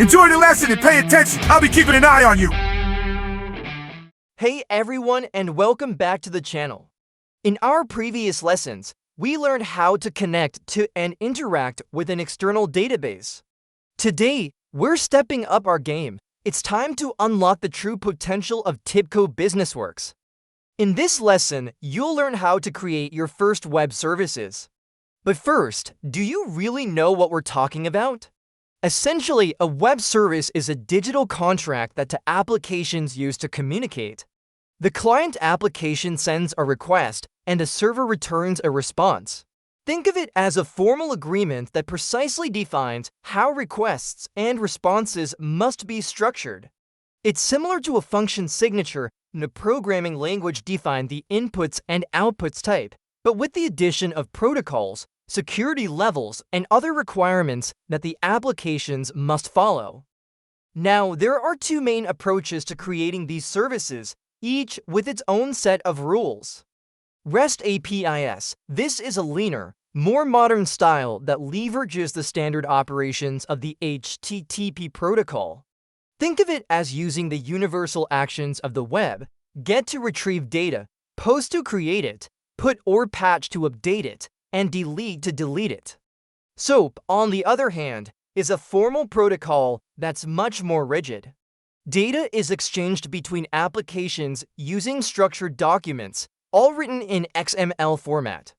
Enjoy the lesson and pay attention. I'll be keeping an eye on you. Hey everyone, and welcome back to the channel. In our previous lessons, we learned how to connect to and interact with an external database. Today, we're stepping up our game. It's time to unlock the true potential of TIBCO BusinessWorks. In this lesson, you'll learn how to create your first web services. But first, do you really know what we're talking about? Essentially, a web service is a digital contract that the applications use to communicate. The client application sends a request, and the server returns a response. Think of it as a formal agreement that precisely defines how requests and responses must be structured. It's similar to a function signature in a programming language define the inputs and outputs type, but with the addition of protocols, security levels, and other requirements that the applications must follow. Now, there are two main approaches to creating these services, each with its own set of rules. REST APIs. This is a leaner, more modern style that leverages the standard operations of the HTTP protocol. Think of it as using the universal actions of the web: get to retrieve data, post to create it, put or patch to update it, and delete to delete it. SOAP, on the other hand, is a formal protocol that's much more rigid. Data is exchanged between applications using structured documents, all written in XML format.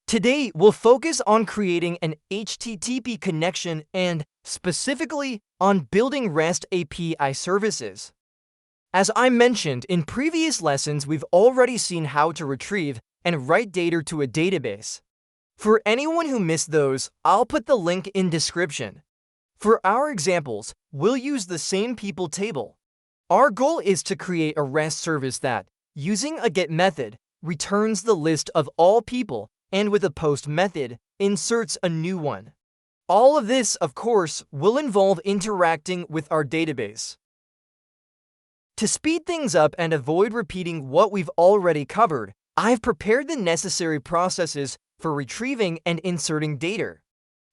Today, we'll focus on creating an HTTP connection and, specifically, on building REST API services. As I mentioned in previous lessons, we've already seen how to retrieve and write data to a database. For anyone who missed those, I'll put the link in description. For our examples, we'll use the same people table. Our goal is to create a REST service that, using a get method, returns the list of all people, and with a post method, inserts a new one. All of this, of course, will involve interacting with our database. To speed things up and avoid repeating what we've already covered, I've prepared the necessary processes for retrieving and inserting data.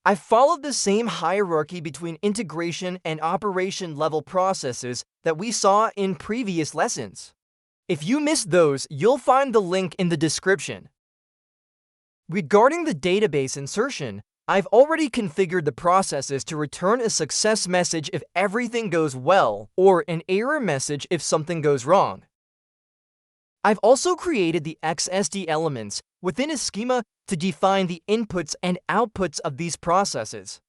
I've followed the same hierarchy between integration and operation level processes that we saw in previous lessons. If you missed those, you'll find the link in the description. Regarding the database insertion, I've already configured the processes to return a success message if everything goes well, or an error message if something goes wrong. I've also created the XSD elements within a schema to define the inputs and outputs of these processes.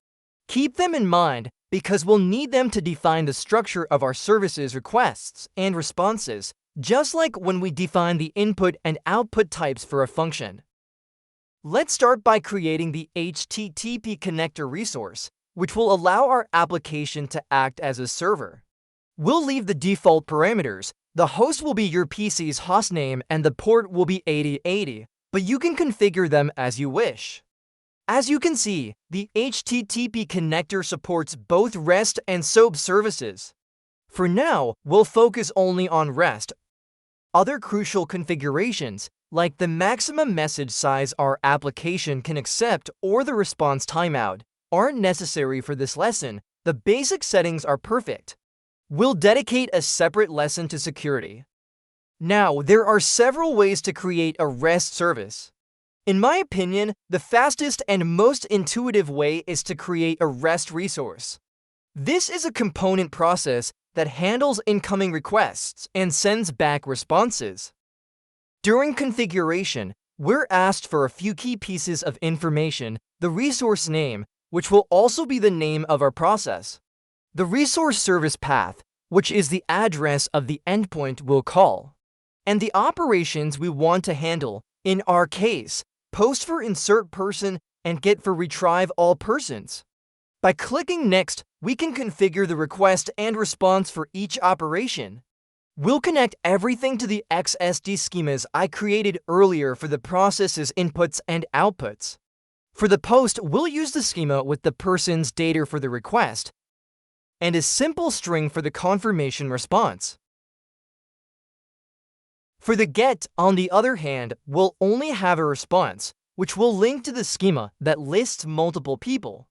Keep them in mind because we'll need them to define the structure of our services requests and responses, just like when we define the input and output types for a function. Let's start by creating the HTTP connector resource, which will allow our application to act as a server. We'll leave the default parameters. The host will be your PC's hostname and the port will be 8080, but you can configure them as you wish. As you can see, the HTTP connector supports both REST and SOAP services. For now, we'll focus only on REST. Other crucial configurations, like the maximum message size our application can accept or the response timeout, aren't necessary for this lesson. The basic settings are perfect. We'll dedicate a separate lesson to security. Now, there are several ways to create a REST service. In my opinion, the fastest and most intuitive way is to create a REST resource. This is a component process that handles incoming requests and sends back responses. During configuration, we're asked for a few key pieces of information: the resource name, which will also be the name of our process, the resource service path, which is the address of the endpoint we'll call, and the operations we want to handle, in our case, post for insert person and get for retrieve all persons. By clicking Next, we can configure the request and response for each operation. We'll connect everything to the XSD schemas I created earlier for the process's inputs and outputs. For the post, we'll use the schema with the person's data for the request and a simple string for the confirmation response. For the GET, on the other hand, we'll only have a response, which will link to the schema that lists multiple people.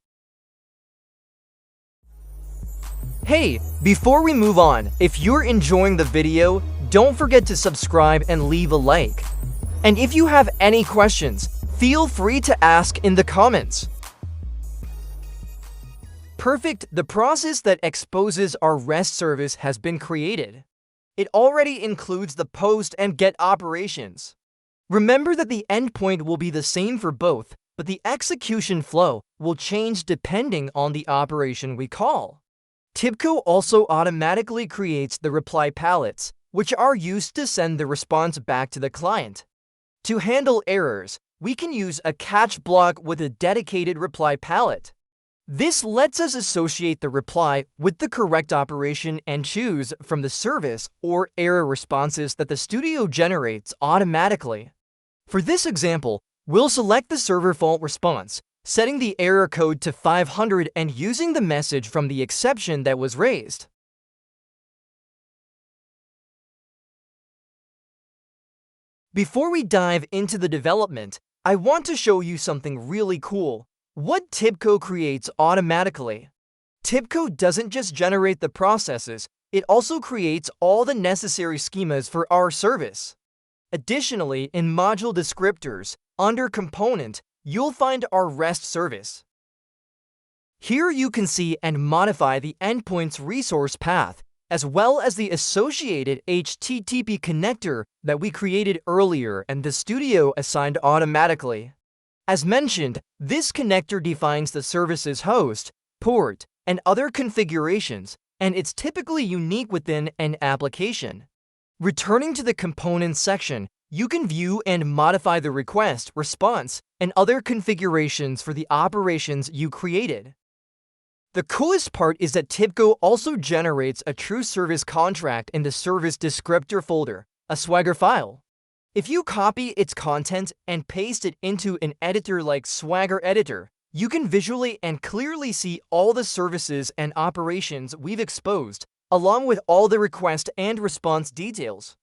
Hey, before we move on, if you're enjoying the video, don't forget to subscribe and leave a like. And if you have any questions, feel free to ask in the comments. Perfect, the process that exposes our REST service has been created. It already includes the post and get operations. Remember that the endpoint will be the same for both, but the execution flow will change depending on the operation we call. TIBCO also automatically creates the reply palettes, which are used to send the response back to the client. To handle errors, we can use a catch block with a dedicated reply palette. This lets us associate the reply with the correct operation and choose from the service or error responses that the studio generates automatically. For this example, we'll select the server fault response, setting the error code to 500 and using the message from the exception that was raised. Before we dive into the development, I want to show you something really cool. What TIBCO creates automatically. TIBCO doesn't just generate the processes, it also creates all the necessary schemas for our service. Additionally, in module descriptors, under component, you'll find our REST service. Here you can see and modify the endpoint's resource path, as well as the associated HTTP connector that we created earlier and the studio assigned automatically. As mentioned, this connector defines the service's host, port, and other configurations, and it's typically unique within an application. Returning to the components section, you can view and modify the request, response, and other configurations for the operations you created. The coolest part is that TIBCO also generates a true service contract in the service descriptor folder, a Swagger file. If you copy its content and paste it into an editor like Swagger Editor, you can visually and clearly see all the services and operations we've exposed, along with all the request and response details.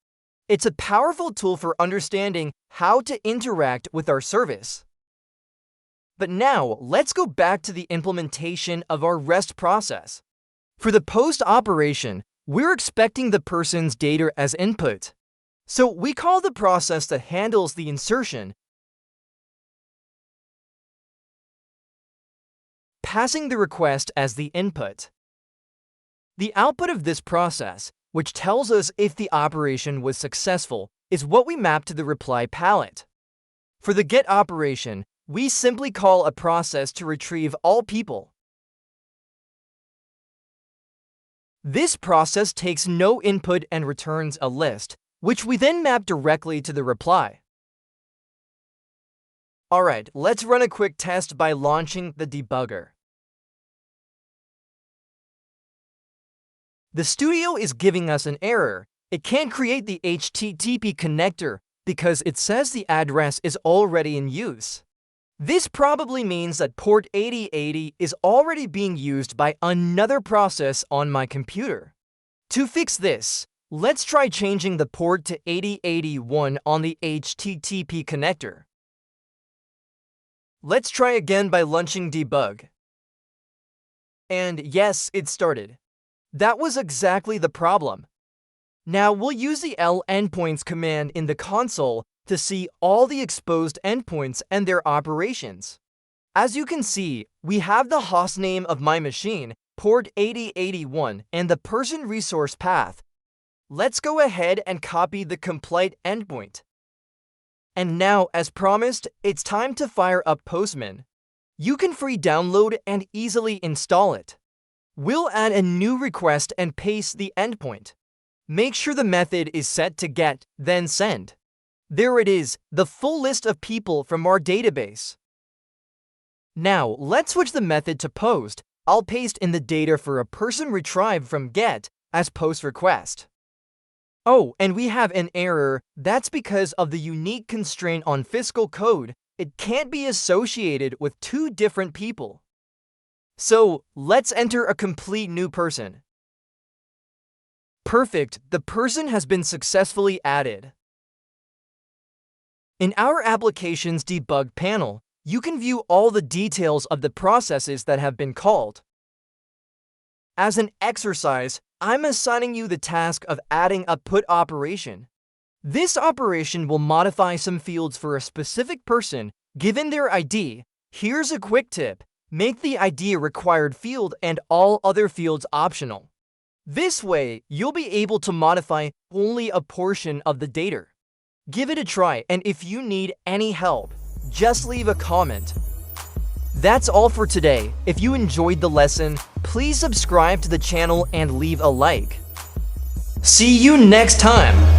It's a powerful tool for understanding how to interact with our service. But now, let's go back to the implementation of our REST process. For the post operation, we're expecting the person's data as input. So we call the process that handles the insertion, passing the request as the input. The output of this process, which tells us if the operation was successful, is what we map to the reply palette. For the get operation, we simply call a process to retrieve all people. This process takes no input and returns a list, which we then map directly to the reply. Alright, let's run a quick test by launching the debugger. The studio is giving us an error. It can't create the HTTP connector because it says the address is already in use. This probably means that port 8080 is already being used by another process on my computer. To fix this, let's try changing the port to 8081 on the HTTP connector. Let's try again by launching debug. And yes, it started. That was exactly the problem. Now we'll use the endpoints command in the console to see all the exposed endpoints and their operations. As you can see, we have the hostname of my machine, port 8081, and the person resource path. Let's go ahead and copy the complete endpoint. And now, as promised, it's time to fire up Postman. You can free download and easily install it. We'll add a new request and paste the endpoint. Make sure the method is set to get, then send. There it is, the full list of people from our database. Now, let's switch the method to post. I'll paste in the data for a person retrieved from get as post request. Oh, and we have an error. That's because of the unique constraint on fiscal code. It can't be associated with two different people. So, let's enter a complete new person. Perfect, the person has been successfully added. In our application's debug panel, you can view all the details of the processes that have been called. As an exercise, I'm assigning you the task of adding a put operation. This operation will modify some fields for a specific person given their ID. Here's a quick tip. Make the ID a required field and all other fields optional. This way, you'll be able to modify only a portion of the data. Give it a try, and if you need any help, just leave a comment. That's all for today. If you enjoyed the lesson, please subscribe to the channel and leave a like. See you next time!